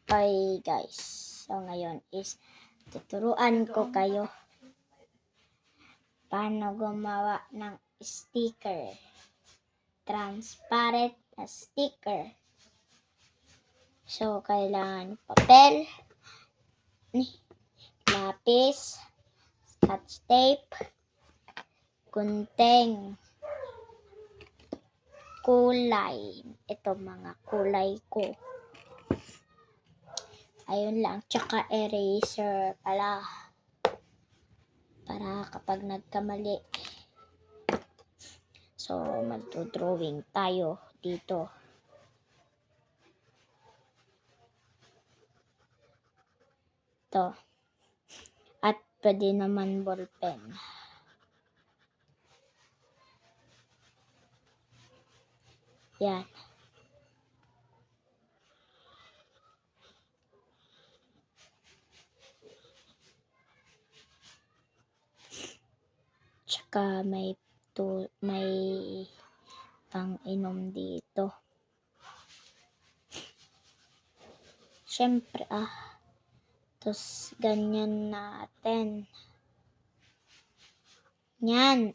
Okay guys, so ngayon is tuturuan ko kayo paano gumawa ng sticker, transparent na sticker. So kailangan papel, lapis, scotch tape, gunting, kulay. Ito mga kulay ko. Ayun lang, tsaka eraser pala. Para kapag nagkamali. So, magdodrawing tayo dito. Ito. At pwede naman ballpen. Yan. Tsaka may pang-inom dito. Siyempre, tapos ganyan natin. Yan.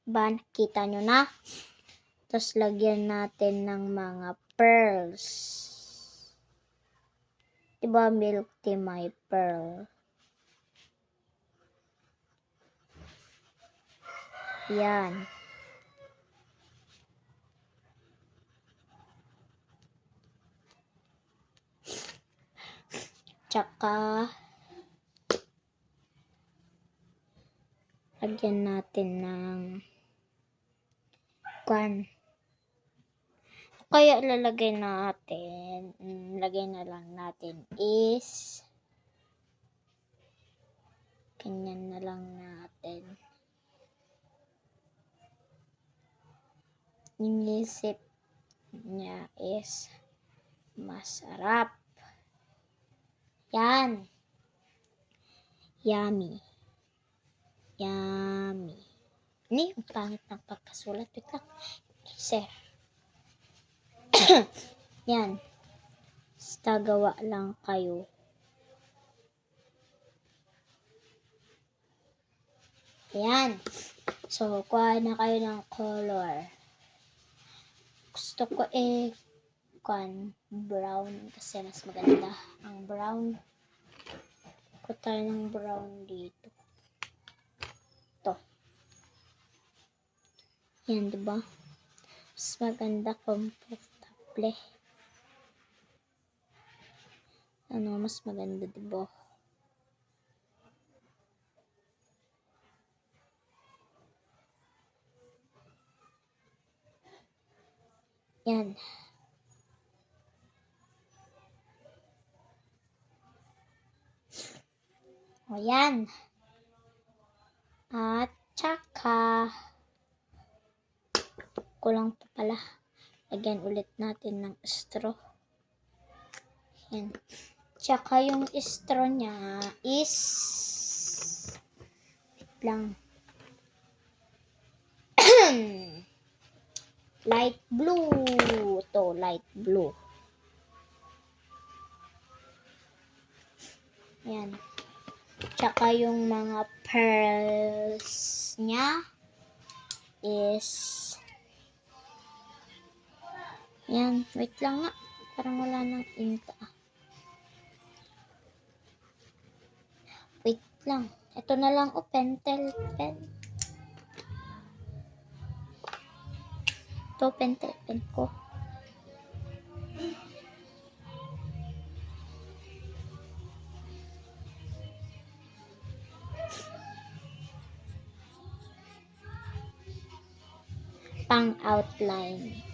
Ba, nakita nyo na? Tapos lagyan natin ng mga pearls. Diba milk tea may pearl? Yan. Tsaka lagyan natin ng kaya lagay na lang natin is ganyan na lang natin. Inisip niya is masarap. Yan. Yummy. Ini yung pangit ng pagkasulat. Wait lang. Sir. Yan. Basta gawa lang kayo. Yan. So, kuha na kayo ng color. Gusto ko brown kasi mas maganda ang brown. Kuha tayo ng brown dito. Ito. Yan, diba? Mas maganda, comfortable. Mas maganda, diba? Yan. O, yan. At tsaka kulang pa pala. Lagyan ulit natin ng straw. Yan. Tsaka yung straw niya is lang light blue. Ito, light blue. Yan. Tsaka yung mga pearls niya is yan. Wait lang nga. Parang wala nang inta. Wait lang. Ito na lang. Pentel pen. Ito, pentel pen ko. Pang outline.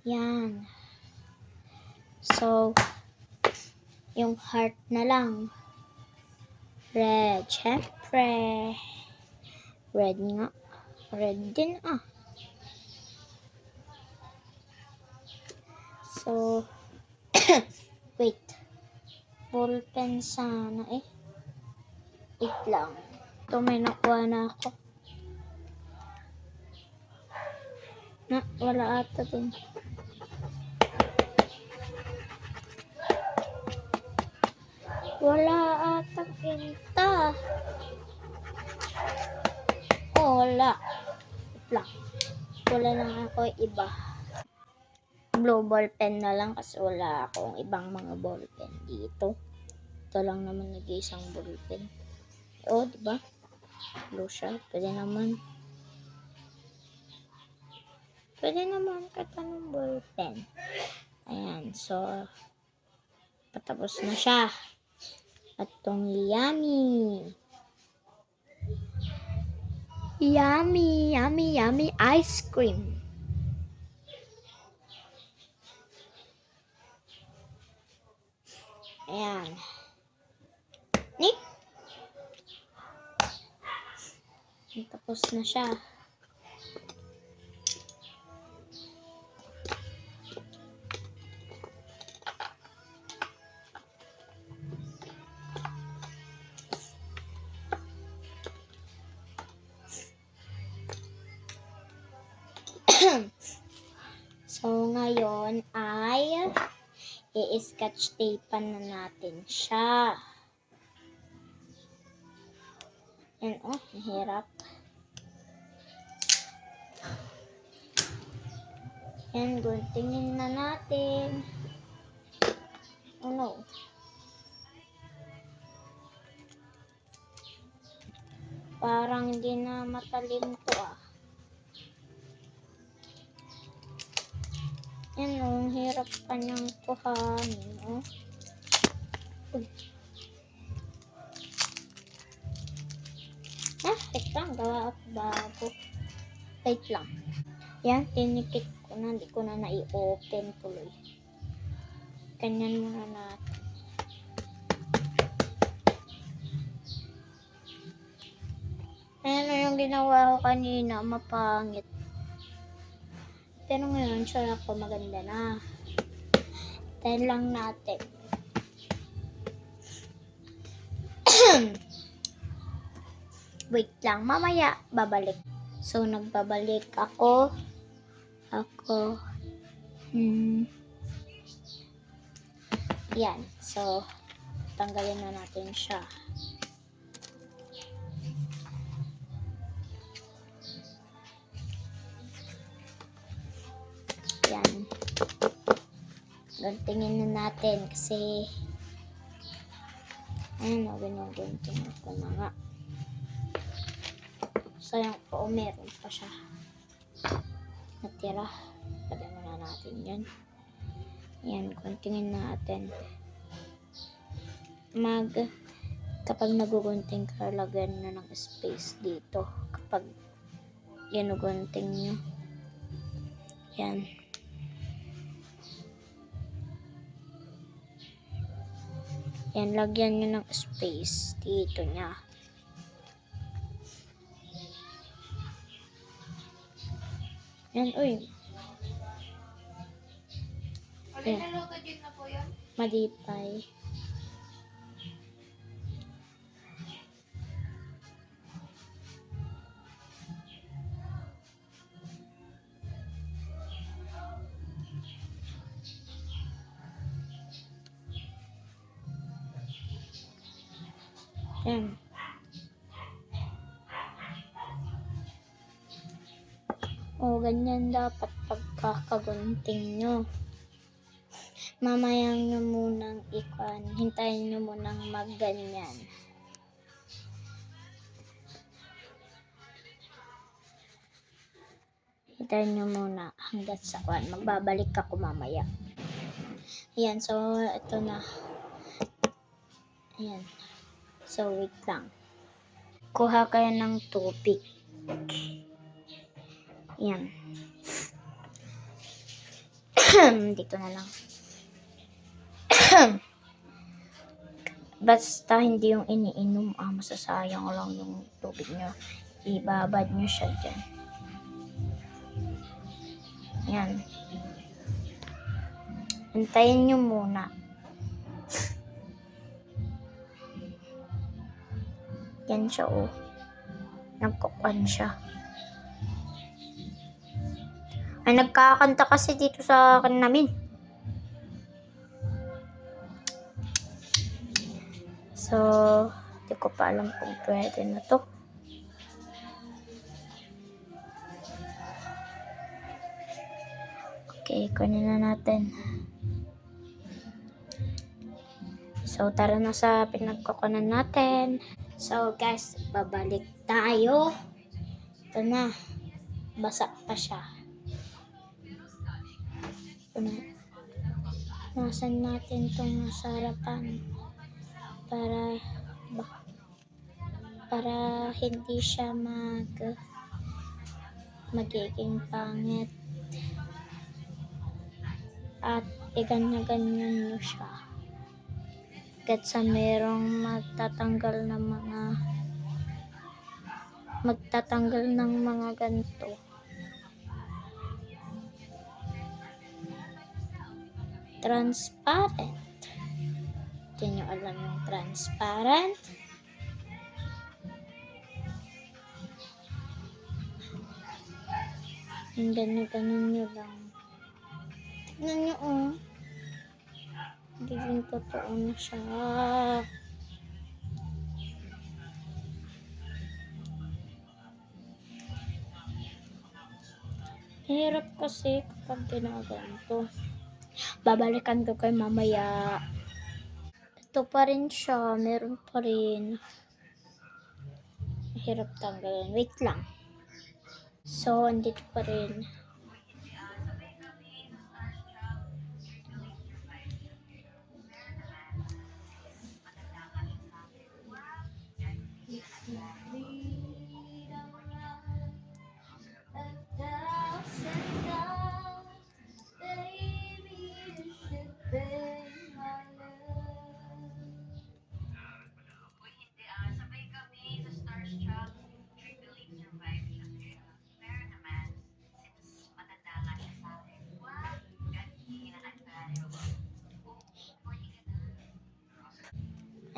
Yan. So, yung heart na lang. Red. Syempre. Red nga. Red din So, wait. Ballpen sana eh. Wait lang. Ito may nakuha na ako. Wala ata dun. Wala ata pinta. Oh, wala. Wait lang. Wala na ako iba. Blue ballpen na lang kasi wala akong ibang mga ballpen dito. Ito lang naman nag-iisang ballpen. Oh, diba? Blue siya. Pwede naman. Pwede naman kata ng ballpen. Ayan. So, patapos na siya. At itong yummy. Yummy, yummy, yummy ice cream. Ayan. Nick. Tapos na siya. So, ngayon ay i-sketch tapean na natin siya. Yan, oh, mahirap. Yan, guntingin na natin. Oh no. Parang hindi na matalim to ah. Yan, oh, hirap pa niyang kuhanin, oh. Uy. Wait lang, gawa ako bago. Wait lang. Yan, tinikit ko na, hindi ko na nai-open tuloy. Ganyan muna natin. Ayan yung ginawa ko kanina, mapangit. Pero ngayon, siya ako maganda na. Tayo lang natin. Wait lang, mamaya babalik. So, nagbabalik ako. Yan. So, tanggalin na natin siya. Yan. Gantingin na natin kasi ayun o, ginugunting ko na nga. Sayang po, meron pa siya natira. Pwede muna natin yan. Yan, guntingin natin. Kapag nagugunting ka, lagyan na ng space dito. Kapag ginugunting nyo. Yan. Yan, lagyan nyo ng space dito niya. Yan, uy. Madipay. Yan. O, ganyan dapat pagkakagunting nyo. Mamayang nyo munang hintayin nyo munang magganyan. Hintayin nyo muna hanggat sa magbabalik ako mamaya. Ayan, so ito na. Ayan. So, wait lang. Kuha kayo ng tubig. Ayan. Dito na lang. Basta hindi yung iniinom, masasayang lang yung tubig nyo. Ibabad nyo siya dyan. Yan. Hintayin nyo muna. Yan siya, oh. Nagkukuan siya. Ay, nagkakanta kasi dito sa akin namin. So, di ko pa alam kung pwede na to. Okay, kunin na natin. So, tara na sa pinagkukunan natin. So, guys, babalik tayo. Ito na. Basa pa siya. Nasan natin itong nasa harapan para hindi siya magiging pangit. At iganyan-ganyan nyo siya. Kahit sa merong magtatanggal ng mga ganito. Transparent. Hindi nyo alam yung transparent. Yung ganyan nyo lang. Tignan nyo, oh. Hindi totoo na siya. Hirap kasi kapag ginaganto. Babalikan ko kayo mamaya. Ito pa rin siya. Meron pa rin. Hirap tanggalin. Wait lang. So, andito pa rin.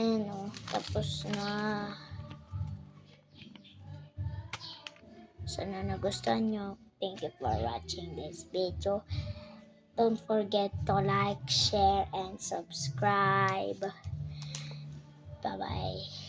Ayan, o. Tapos na. Sana nagustuhan nyo. Thank you for watching this video. Don't forget to like, share, and subscribe. Bye-bye.